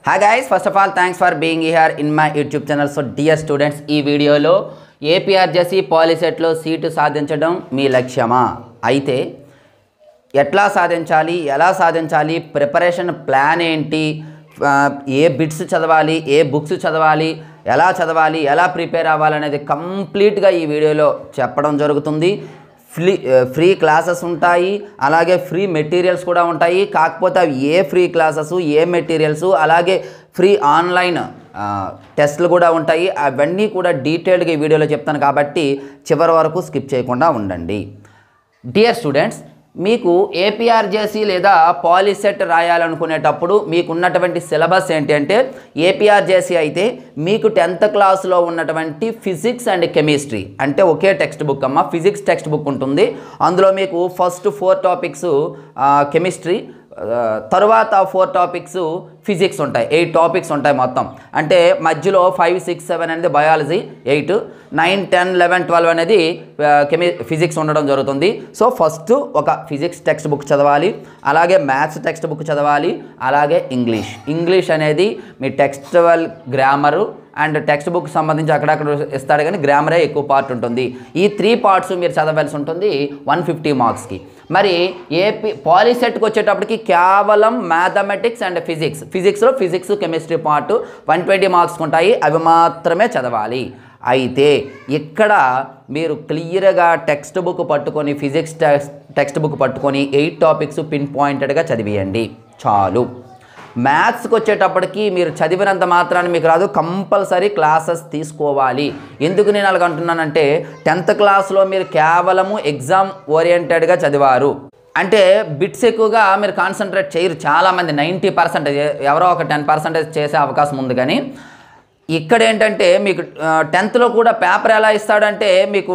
Hi guys, first of all thanks for being here in my YouTube channel. So dear students, ఈ వీడియోలో APRJC పాలిసెట్లో seat సాధించడం మీ లక్ష్యమా? అయితే ఎట్లా సాధించాలి, ఎలా సాధించాలి, ప్రిపరేషన్ ప్లాన్ ఏంటి, ఏ బిట్స్ చదవాలి, ఏ బుక్స్ చదవాలి, ఎలా ప్రిపేర్ అవ్వాలనేది కంప్లీట్గా ఈ వీడియోలో చెప్పడం జరుగుతుంది. ఫ్రీ క్లాసెస్ ఉంటాయి, అలాగే ఫ్రీ మెటీరియల్స్ కూడా ఉంటాయి. కాకపోతే అవి ఏ ఫ్రీ క్లాసెస్, ఏ మెటీరియల్స్, అలాగే ఫ్రీ ఆన్లైన్ టెస్ట్లు కూడా ఉంటాయి. అవన్నీ కూడా డీటెయిల్డ్గా ఈ వీడియోలో చెప్తాను కాబట్టి చివరి వరకు స్కిప్ చేయకుండా ఉండండి. డియర్ స్టూడెంట్స్, మీకు ఏపీఆర్జేసీ లేదా పాలిసెట్ రాయాలనుకునేటప్పుడు మీకున్నటువంటి సిలబస్ ఏంటి అంటే, ఏపీఆర్జేసీ అయితే మీకు 10th క్లాస్లో ఉన్నటువంటి ఫిజిక్స్ అండ్ కెమిస్ట్రీ అంటే ఒకే టెక్స్ట్ బుక్ అమ్మ. ఫిజిక్స్ టెక్స్ట్ బుక్ ఉంటుంది. అందులో మీకు ఫస్ట్ 4 టాపిక్స్ కెమిస్ట్రీ, తర్వాత 4 టాపిక్స్ ఫిజిక్స్ ఉంటాయి. 8 టాపిక్స్ ఉంటాయి మొత్తం. అంటే మధ్యలో 5, 6, 7 అనేది బయాలజీ, 8, 9, 10, 11, 12 అనేది ఫిజిక్స్ ఉండడం జరుగుతుంది. సో ఫస్ట్ ఒక ఫిజిక్స్ టెక్స్ట్ బుక్ చదవాలి, అలాగే మ్యాథ్స్ టెక్స్ట్ బుక్ చదవాలి, అలాగే ఇంగ్లీష్ అనేది మీ textual grammar and text book సంబంధించి అక్కడక్కడ ఇస్తాడు, కానీ గ్రామరే ఎక్కువ పార్ట్ ఉంటుంది. ఈ 3 పార్ట్స్ మీరు చదవాల్సి ఉంటుంది 150 మార్క్స్కి. మరి పాలిసెట్కి వచ్చేటప్పటికి కేవలం మ్యాథమెటిక్స్ అండ్ ఫిజిక్స్లో ఫిజిక్స్ కెమిస్ట్రీ పార్ట్ 120 మార్క్స్ ఉంటాయి. అవి మాత్రమే చదవాలి. అయితే ఇక్కడ మీరు క్లియర్గా టెక్స్ట్ బుక్ పట్టుకొని, ఫిజిక్స్ టెక్స్ట్ బుక్ పట్టుకొని 8 టాపిక్స్ పిన్ పాయింటెడ్గా చదివేయండి చాలు. మ్యాథ్స్కి వచ్చేటప్పటికి మీరు చదివినంత మాత్రాన్ని మీకు రాదు, కంపల్సరీ క్లాసెస్ తీసుకోవాలి. ఎందుకు నేను అలాగ అంటున్నానంటే, 10th క్లాస్లో మీరు కేవలము ఎగ్జామ్ ఓరియంటెడ్గా చదివారు అంటే బిట్స్ ఎక్కువగా మీరు కాన్సన్ట్రేట్ చేయరు చాలామంది. 90% ఎవరో ఒక 10% చేసే అవకాశం ఉంది. కానీ ఇక్కడ ఏంటంటే మీకు 10thలో కూడా పేపర్ ఎలా ఇస్తాడంటే, మీకు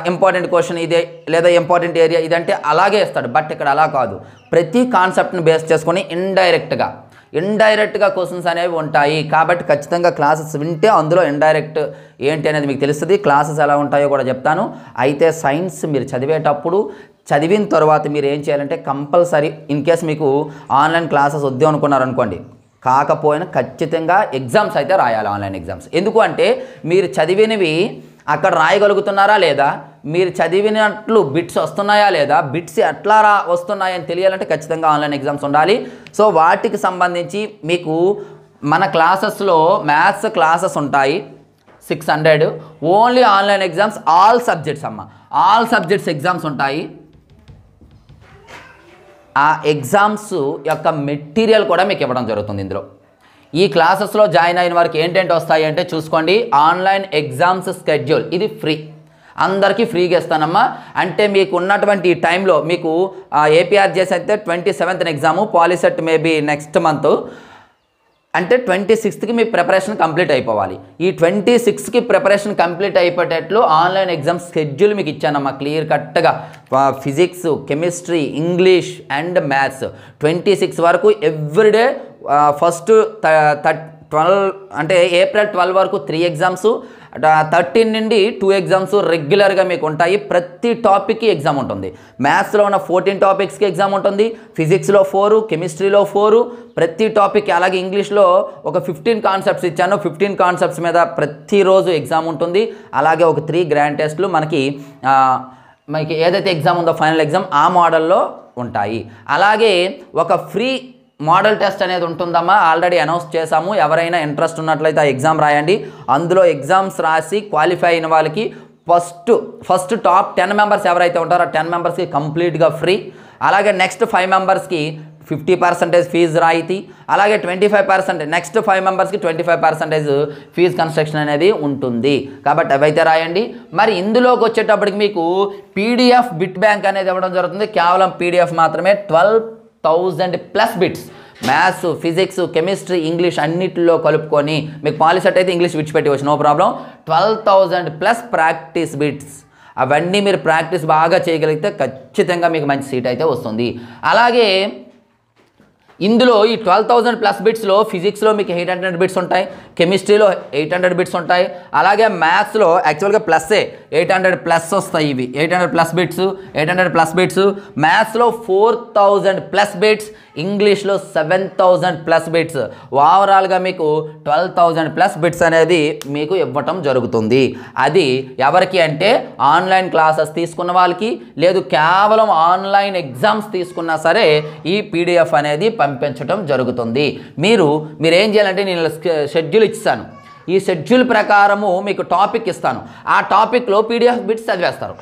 ఇంపార్టెంట్ క్వశ్చన్ ఇదే లేదా ఇంపార్టెంట్ ఏరియా ఇదంటే అలాగే ఇస్తాడు. బట్ ఇక్కడ అలా కాదు, ప్రతి కాన్సెప్ట్ని బేస్ చేసుకొని ఇండైరెక్ట్గా క్వశ్చన్స్ అనేవి ఉంటాయి. కాబట్టి ఖచ్చితంగా క్లాసెస్ వింటే అందులో ఇండైరెక్ట్ ఏంటి అనేది మీకు తెలుస్తుంది. క్లాసెస్ ఎలా ఉంటాయో కూడా చెప్తాను. అయితే సైన్స్ మీరు చదివేటప్పుడు చదివిన తర్వాత మీరు ఏం చేయాలంటే, కంపల్సరీ ఇన్ కేస్ మీకు ఆన్లైన్ క్లాసెస్ వద్దు అనుకున్నారనుకోండి, కాకపోయినా ఖచ్చితంగా ఎగ్జామ్స్ అయితే రాయాలి, ఆన్లైన్ ఎగ్జామ్స్. ఎందుకు అంటే మీరు చదివినవి అక్కడ రాయగలుగుతున్నారా లేదా, మీరు చదివినట్లు బిట్స్ వస్తున్నాయా లేదా, బిట్స్ ఎట్లా వస్తున్నాయని తెలియాలంటే ఖచ్చితంగా ఆన్లైన్ ఎగ్జామ్స్ ఉండాలి. సో వాటికి సంబంధించి మీకు మన క్లాసెస్లో మ్యాథ్స్ క్లాసెస్ ఉంటాయి 600. Only online exams all subjects అమ్మ, ఆల్ సబ్జెక్ట్స్ ఎగ్జామ్స్ ఉంటాయి. ఆ ఎగ్జామ్స్ యొక్క మెటీరియల్ కూడా మీకు ఇవ్వడం జరుగుతుంది ఇందులో. ఈ క్లాసెస్లో జాయిన్ అయిన వారికి ఏంటంటే వస్తాయి అంటే చూసుకోండి, ఆన్లైన్ ఎగ్జామ్స్ స్కెడ్యూల్ ఇది ఫ్రీ, అందరికీ ఫ్రీగా ఇస్తానమ్మా. అంటే మీకు ఉన్నటువంటి టైంలో మీకు ఏపీఆర్జేసీ అయితే 27th exam, POLYCET maybe next month, అంటే 26కి మీ ప్రిపరేషన్ కంప్లీట్ అయిపోవాలి. ఈ 26కి ప్రిపరేషన్ కంప్లీట్ అయిపోయేటట్లు ఆన్లైన్ ఎగ్జామ్ స్కెడ్యూల్ మీకు ఇచ్చానమ్మా క్లియర్ కట్గా. Physics, chemistry, English and maths 26 వరకు ఎవ్రీడే. ఫస్ట్ 12 అంటే ఏప్రిల్ 12 వరకు 3 ఎగ్జామ్స్, 13 నుండి 2 ఎగ్జామ్స్ రెగ్యులర్గా మీకు ఉంటాయి. ప్రతి టాపిక్కి ఎగ్జామ్ ఉంటుంది. మ్యాథ్స్లో ఉన్న 14 టాపిక్స్కి ఎగ్జామ్ ఉంటుంది, ఫిజిక్స్లో 4, కెమిస్ట్రీలో 4, ప్రతి టాపిక్. అలాగే ఇంగ్లీష్లో ఒక 15 కాన్సెప్ట్స్ ఇచ్చాను, 15 కాన్సెప్ట్స్ మీద ప్రతిరోజు ఎగ్జామ్ ఉంటుంది. అలాగే ఒక 3 గ్రాండ్ టెస్ట్లు మనకి ఏదైతే ఎగ్జామ్ ఉందో ఫైనల్ ఎగ్జామ్ ఆ మోడల్లో ఉంటాయి. అలాగే ఒక ఫ్రీ మోడల్ టెస్ట్ అనేది ఉంటుందమ్మా, ఆల్రెడీ అనౌన్స్ చేశాము. ఎవరైనా ఇంట్రెస్ట్ ఉన్నట్లయితే ఆ ఎగ్జామ్ రాయండి. అందులో ఎగ్జామ్స్ రాసి క్వాలిఫై అయిన వాళ్ళకి ఫస్ట్ టాప్ 10 మెంబర్స్ ఎవరైతే ఉంటారో ఆ 10 మెంబర్స్కి కంప్లీట్గా ఫ్రీ. అలాగే నెక్స్ట్ 5 మెంబర్స్కి 50% ఫీజు రాయితీ, అలాగే 25% నెక్స్ట్ 5 మెంబర్స్కి 25% ఫీజు కన్స్ట్రక్షన్ అనేది ఉంటుంది. కాబట్టి అవైతే రాయండి. మరి ఇందులోకి వచ్చేటప్పటికి మీకు పీడిఎఫ్ బిట్ బ్యాంక్ అనేది ఇవ్వడం జరుగుతుంది. కేవలం పీడిఎఫ్ మాత్రమే 12,000+ bits, maths, physics, chemistry, English అన్నిటిలో కలుపుకొని. మీకు పాలిసెట్ అయితే ఇంగ్లీష్ విడిచిపెట్టి నో ప్రాబ్లం. 12,000+ ప్రాక్టీస్ బిట్స్, అవన్నీ మీరు ప్రాక్టీస్ బాగా చేయగలిగితే ఖచ్చితంగా మీకు మంచి సీట్ అయితే వస్తుంది. అలాగే ఇందులో ఈ 12,000+ బిట్స్లో ఫిజిక్స్లో మీకు 800 బిట్స్ ఉంటాయి, కెమిస్ట్రీలో 800 బిట్స్ ఉంటాయి, అలాగే మ్యాథ్స్లో యాక్చువల్గా ప్లస్సే 800+ వస్తాయి. ఇవి 800+ బిట్స్, 800+ బిట్స్. మ్యాథ్స్లో 4,000+ బిట్స్, ఇంగ్లీష్లో 7000+ బిట్స్, ఓవరాల్గా మీకు 12,000+ బిట్స్ అనేది మీకు ఇవ్వటం జరుగుతుంది. అది ఎవరికి అంటే ఆన్లైన్ క్లాసెస్ తీసుకున్న వాళ్ళకి, లేదు కేవలం ఆన్లైన్ ఎగ్జామ్స్ తీసుకున్నా సరే ఈ పీడిఎఫ్ అనేది పంపించడం జరుగుతుంది. మీరేం చేయాలంటే నేను షెడ్యూల్ ఇస్తాను, ఈ షెడ్యూల్ ప్రకారము మీకు టాపిక్ ఇస్తాను, ఆ టాపిక్లో పీడిఎఫ్ బిట్స్ చదివేస్తారు.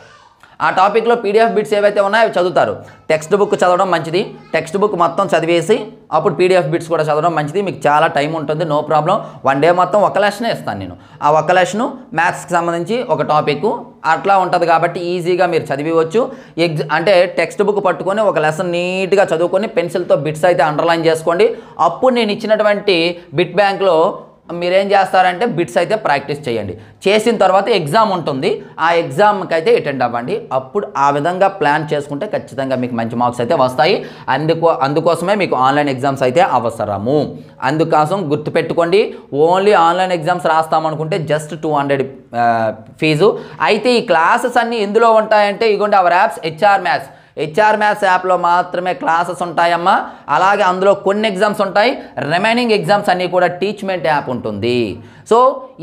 ఆ టాపిక్లో పీడిఎఫ్ బిట్స్ ఏవైతే ఉన్నాయో అవి చదువుతారు. టెక్స్ట్ బుక్ చదవడం మంచిది, టెక్స్ట్ బుక్ మొత్తం చదివేసి అప్పుడు పీడిఎఫ్ బిట్స్ కూడా చదవడం మంచిది. మీకు చాలా టైం ఉంటుంది, నో ప్రాబ్లం. 1 డే మొత్తం ఒక లెసనే ఇస్తాను నేను. ఆ ఒక లెసను మ్యాథ్స్కి సంబంధించి ఒక టాపిక్ అట్లా ఉంటుంది కాబట్టి ఈజీగా మీరు చదివచ్చు. అంటే టెక్స్ట్ బుక్ పట్టుకొని ఒక లెసన్ నీట్గా చదువుకొని పెన్సిల్తో బిట్స్ అయితే అండర్లైన్ చేసుకోండి. అప్పుడు నేను ఇచ్చినటువంటి బిట్ బ్యాంక్లో మీరేం చేస్తారంటే బిట్స్ అయితే ప్రాక్టీస్ చేయండి. చేసిన తర్వాత ఎగ్జామ్ ఉంటుంది, ఆ ఎగ్జామ్కి అయితే అటెండ్ అవ్వండి. అప్పుడు ఆ విధంగా ప్లాన్ చేసుకుంటే ఖచ్చితంగా మీకు మంచి మార్క్స్ అయితే వస్తాయి. అందుకోసమే మీకు ఆన్లైన్ ఎగ్జామ్స్ అయితే అవసరము. అందుకోసం గుర్తుపెట్టుకోండి, ఓన్లీ ఆన్లైన్ ఎగ్జామ్స్ రాస్తామనుకుంటే జస్ట్ 200 ఫీజు. అయితే ఈ క్లాసెస్ అన్నీ ఎందులో ఉంటాయంటే ఇగోండి అవర్ యాప్స్ హెచ్ఆర్ మ్యాథ్స్ యాప్లో మాత్రమే క్లాసెస్ ఉంటాయమ్మా. అలాగే అందులో కొన్ని ఎగ్జామ్స్ ఉంటాయి, రిమైనింగ్ ఎగ్జామ్స్ అన్నీ కూడా టీచ్మెంట్ యాప్ ఉంటుంది. సో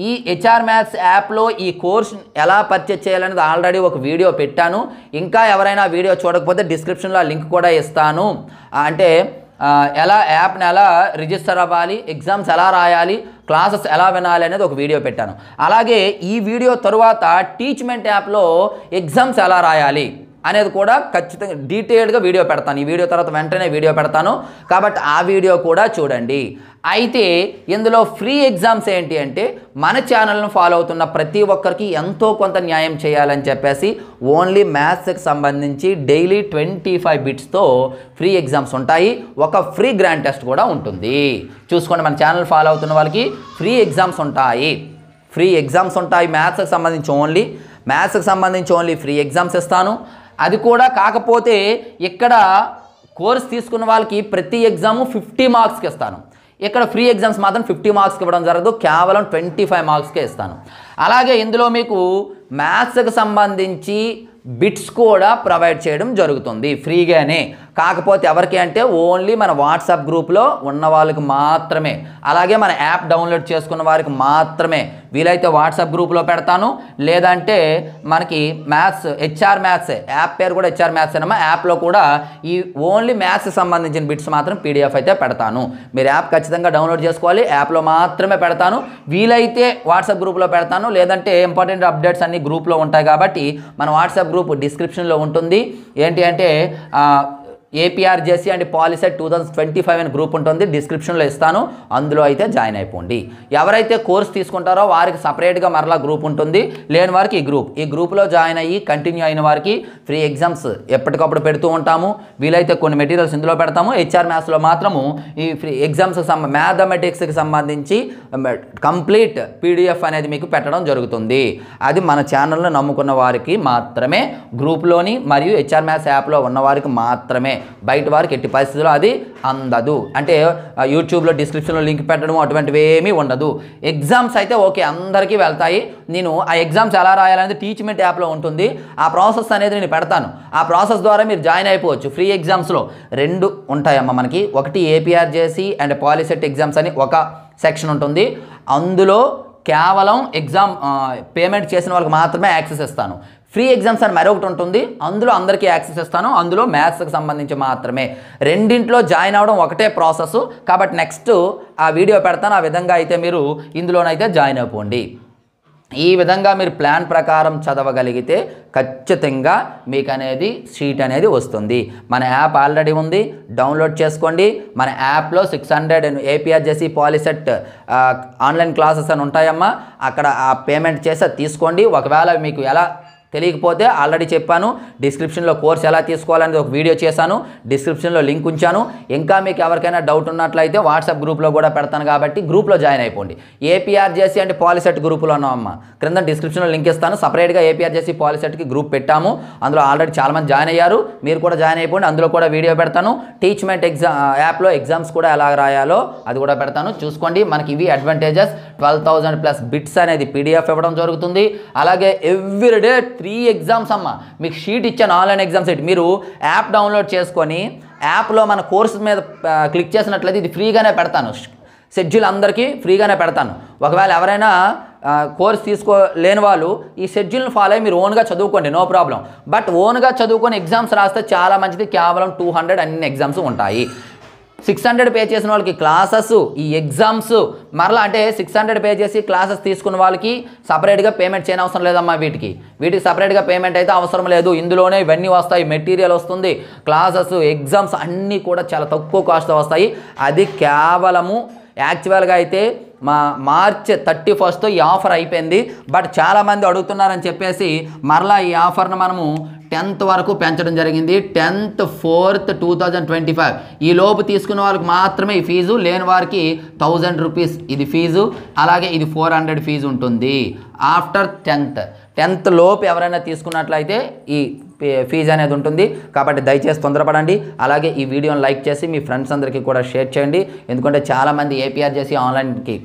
ఈ హెచ్ఆర్ మ్యాథ్స్ యాప్లో ఈ కోర్స్ ఎలా పర్చేజ్ చేయాలనేది ఆల్రెడీ ఒక వీడియో పెట్టాను. ఇంకా ఎవరైనా వీడియో చూడకపోతే డిస్క్రిప్షన్లో లింక్ కూడా ఇస్తాను. అంటే యాప్ని ఎలా రిజిస్టర్ అవ్వాలి, ఎగ్జామ్స్ ఎలా రాయాలి, క్లాసెస్ ఎలా వినాలి అనేది ఒక వీడియో పెట్టాను. అలాగే ఈ వీడియో తరువాత టీచ్మెంట్ యాప్లో ఎగ్జామ్స్ ఎలా రాయాలి అనేది కూడా ఖచ్చితంగా డీటెయిల్డ్గా వీడియో పెడతాను. ఈ వీడియో తర్వాత వెంటనే వీడియో పెడతాను కాబట్టి ఆ వీడియో కూడా చూడండి. అయితే ఇందులో ఫ్రీ ఎగ్జామ్స్ ఏంటి అంటే మన ఛానల్ను ఫాలో అవుతున్న ప్రతి ఒక్కరికి ఎంతో కొంత న్యాయం చేయాలని చెప్పేసి ఓన్లీ మ్యాథ్స్కి సంబంధించి డైలీ 25 బిట్స్తో ఫ్రీ ఎగ్జామ్స్ ఉంటాయి. ఒక ఫ్రీ గ్రాండ్ టెస్ట్ కూడా ఉంటుంది. చూసుకోండి, మన ఛానల్ ఫాలో అవుతున్న వాళ్ళకి ఫ్రీ ఎగ్జామ్స్ ఉంటాయి. మ్యాథ్స్కి సంబంధించి ఓన్లీ ఫ్రీ ఎగ్జామ్స్ ఇస్తాను. అది కూడా కాకపోతే ఇక్కడ కోర్స్ తీసుకున్న వాళ్ళకి ప్రతి ఎగ్జాము 50 మార్క్స్కి ఇస్తాను. ఇక్కడ ఫ్రీ ఎగ్జామ్స్ మాత్రం 50 మార్క్స్కి ఇవ్వడం జరగదు, కేవలం 25 మార్క్స్కే ఇస్తాను. అలాగే ఇందులో మీకు మ్యాథ్స్కి సంబంధించి బిట్స్ కూడా ప్రొవైడ్ చేయడం జరుగుతుంది ఫ్రీగానే. కాకపోతే ఎవరికి అంటే ఓన్లీ మన వాట్సాప్ గ్రూప్లో ఉన్న వాళ్ళకి మాత్రమే, అలాగే మన యాప్ డౌన్లోడ్ చేసుకున్న వారికి మాత్రమే. వీలైతే వాట్సాప్ గ్రూప్లో పెడతాను, లేదంటే మనకి హెచ్ఆర్ మ్యాథ్స్ యాప్ పేరు కూడా హెచ్ఆర్ మ్యాథ్స్ అనమా, యాప్లో కూడా ఈ ఓన్లీ మ్యాథ్స్కి సంబంధించిన బిట్స్ మాత్రం పీడిఎఫ్ అయితే పెడతాను. మీరు యాప్ ఖచ్చితంగా డౌన్లోడ్ చేసుకోవాలి, యాప్లో మాత్రమే పెడతాను. వీలైతే వాట్సాప్ గ్రూప్లో పెడతాను, లేదంటే ఇంపార్టెంట్ అప్డేట్స్ అన్ని గ్రూప్లో ఉంటాయి కాబట్టి మన వాట్సాప్ గ్రూప్ డిస్క్రిప్షన్లో ఉంటుంది. ఏంటి అంటే ఏపీఆర్జేసీ అండ్ పాలిసెట్ 2025 అని గ్రూప్ ఉంటుంది, డిస్క్రిప్షన్లో ఇస్తాను, అందులో అయితే జాయిన్ అయిపోండి. ఎవరైతే కోర్స్ తీసుకుంటారో వారికి సపరేట్గా మరలా గ్రూప్ ఉంటుంది, లేని వారికి ఈ గ్రూప్లో జాయిన్ అయ్యి కంటిన్యూ అయిన వారికి ఫ్రీ ఎగ్జామ్స్ ఎప్పటికప్పుడు పెడుతూ ఉంటాము. వీలైతే కొన్ని మెటీరియల్స్ ఇందులో పెడతాము. హెచ్ఆర్ మ్యాథ్స్లో మాత్రము ఈ ఫ్రీ ఎగ్జామ్స్ మ్యాథమెటిక్స్కి సంబంధించి కంప్లీట్ పీడిఎఫ్ అనేది మీకు పెట్టడం జరుగుతుంది. అది మన ఛానల్ను నమ్ముకున్న వారికి మాత్రమే, గ్రూప్లోని మరియు హెచ్ఆర్ మ్యాథ్స్ యాప్లో ఉన్న వారికి మాత్రమే. బయట వారికి ఎట్టి పరిస్థితుల్లో అది అందదు. అంటే యూట్యూబ్లో డిస్క్రిప్షన్లో లింక్ పెట్టడం అటువంటివి ఏమీ ఉండదు. ఎగ్జామ్స్ అయితే ఓకే అందరికీ వెళ్తాయి. నేను ఆ ఎగ్జామ్స్ ఎలా రాయాలనేది టీచ్మెంట్ యాప్లో ఉంటుంది, ఆ ప్రాసెస్ అనేది నేను పెడతాను. ఆ ప్రాసెస్ ద్వారా మీరు జాయిన్ అయిపోవచ్చు. ఫ్రీ ఎగ్జామ్స్లో 2 ఉంటాయమ్మ మనకి. ఒకటి ఏపీఆర్జేసీ అండ్ పాలిసెట్ ఎగ్జామ్స్ అని ఒక సెక్షన్ ఉంటుంది, అందులో కేవలం ఎగ్జామ్ పేమెంట్ చేసిన వాళ్ళకి మాత్రమే యాక్సెస్ ఇస్తాను. ఫ్రీ ఎగ్జామ్స్ అని మరొకటి ఉంటుంది, అందులో అందరికీ యాక్సెస్ ఇస్తాను, అందులో మ్యాథ్స్కి సంబంధించి మాత్రమే. రెండింట్లో జాయిన్ అవ్వడం ఒకటే ప్రాసెస్ కాబట్టి నెక్స్ట్ ఆ వీడియో పెడతాను, ఆ విధంగా అయితే మీరు ఇందులోనైతే జాయిన్ అయిపోండి. ఈ విధంగా మీరు ప్లాన్ ప్రకారం చదవగలిగితే ఖచ్చితంగా మీకు అనేది షీట్ అనేది వస్తుంది. మన యాప్ ఆల్రెడీ ఉంది, డౌన్లోడ్ చేసుకోండి. మన యాప్లో 600 ఏపీఆర్జేసీ పాలిసెట్ ఆన్లైన్ క్లాసెస్ అని ఉంటాయమ్మా, అక్కడ ఆ పేమెంట్ చేసి తీసుకోండి. ఒకవేళ మీకు ఎలా తెలియకపోతే ఆల్రెడీ చెప్పాను, డిస్క్రిప్షన్లో కోర్స్ ఎలా తీసుకోవాలనేది ఒక వీడియో చేశాను, డిస్క్రిప్షన్లో లింక్ ఉంచాను. ఇంకా మీకు ఎవరికైనా డౌట్ ఉన్నట్లయితే వాట్సాప్ గ్రూప్లో కూడా పెడతాను కాబట్టి గ్రూప్లో జాయిన్ అయిపోండి. ఏపీఆర్జేసీ అంటే పాలిసెట్ గ్రూపులో ఉన్నామమ్మ, క్రింద డిస్క్రిప్షన్లో లింక్ ఇస్తాను. సపరేట్గా ఏపీఆర్జేసీ పాలిసెట్కి గ్రూప్ పెట్టాము, అందులో ఆల్రెడీ చాలామంది జాయిన్ అయ్యారు. మీరు కూడా జాయిన్ అయిపోండి, అందులో కూడా వీడియో పెడతాను. టీచ్మెంట్ యాప్లో ఎగ్జామ్స్ కూడా ఎలా రాయాలో అది కూడా పెడతాను, చూసుకోండి. మనకి ఇవి అడ్వాంటేజెస్. 12,000+ బిట్స్ అనేది పీడిఎఫ్ ఇవ్వడం జరుగుతుంది. అలాగే ఎవ్రీడే 3 ఎగ్జామ్స్ అమ్మ, మీకు షీట్ ఇచ్చాను, ఆన్లైన్ ఎగ్జామ్ షీట్. మీరు యాప్ డౌన్లోడ్ చేసుకొని యాప్లో మన కోర్సు మీద క్లిక్ చేసినట్లయితే ఇది ఫ్రీగానే పెడతాను, షెడ్యూల్ అందరికీ ఫ్రీగానే పెడతాను. ఒకవేళ ఎవరైనా కోర్స్ తీసుకోలేని వాళ్ళు ఈ షెడ్యూల్ని ఫాలో అయ్యి మీరు ఓన్గా చదువుకోండి, నో ప్రాబ్లం. బట్ ఓన్గా చదువుకొని ఎగ్జామ్స్ రాస్తే చాలా మంచిది. కేవలం 200 అన్ని ఎగ్జామ్స్ ఉంటాయి. 600 పే చేసిన వాళ్ళకి క్లాసెస్, ఈ ఎగ్జామ్స్ మరలా అంటే 600 పే చేసి క్లాసెస్ తీసుకున్న వాళ్ళకి సపరేట్గా పేమెంట్ చేయని అవసరం లేదమ్మా. వీటికి సపరేట్గా పేమెంట్ అయితే అవసరం లేదు. ఇందులోనే ఇవన్నీ వస్తాయి, మెటీరియల్ వస్తుంది, క్లాసెస్, ఎగ్జామ్స్ అన్నీ కూడా చాలా తక్కువ కాస్ట్తో వస్తాయి. అది కేవలము యాక్చువల్గా అయితే మార్చ్ 31st ఈ ఆఫర్ అయిపోయింది. బట్ చాలామంది అడుగుతున్నారని చెప్పేసి మరలా ఈ ఆఫర్ను మనము 10th వరకు పెంచడం జరిగింది. 10th 4th 2025 ఈ లోపు తీసుకున్న వాళ్ళకి మాత్రమే ఈ ఫీజు, లేని వారికి 1000 రూపీస్ ఇది ఫీజు, అలాగే ఇది 400 ఫీజు ఉంటుంది. ఆఫ్టర్ 10th లోపు ఎవరైనా తీసుకున్నట్లయితే ఈ ఫీజు అనేది ఉంటుంది. కాబట్టి దయచేసి తొందరపడండి. అలాగే ఈ వీడియోని లైక్ చేసి మీ ఫ్రెండ్స్ అందరికీ కూడా షేర్ చేయండి. ఎందుకంటే చాలామంది ఏపీఆర్జేసీ ఆన్లైన్కి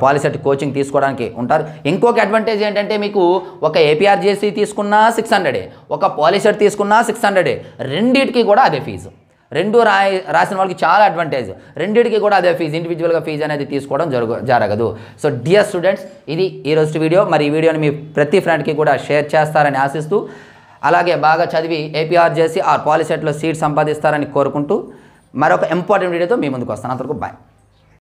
పాలిసెట్ కోచింగ్ తీసుకోవడానికి ఉంటారు. ఇంకొక అడ్వాంటేజ్ ఏంటంటే మీకు ఒక ఏపీఆర్జేసీ తీసుకున్నా 600, ఒక పాలిసెట్ తీసుకున్నా 600, రెండింటికి కూడా అదే ఫీజు. రెండు రాసిన వాళ్ళకి చాలా అడ్వాంటేజ్, రెండింటికి కూడా అదే ఫీజు, ఇండివిజువల్గా ఫీజు అనేది తీసుకోవడం జరగదు. సో డియర్ స్టూడెంట్స్, ఇది ఈరోజు వీడియో. మరి ఈ వీడియోని మీ ప్రతి ఫ్రెండ్కి కూడా షేర్ చేస్తారని ఆశిస్తూ, అలాగే బాగా చదివి ఏపీఆర్జేసీ ఆర్ పాలిసెట్లో సీట్ సంపాదిస్తారని కోరుకుంటూ మరొక ఇంపార్టెంట్ వీడియోతో మీ ముందుకు వస్తాను. అంతవరకు బాయ్.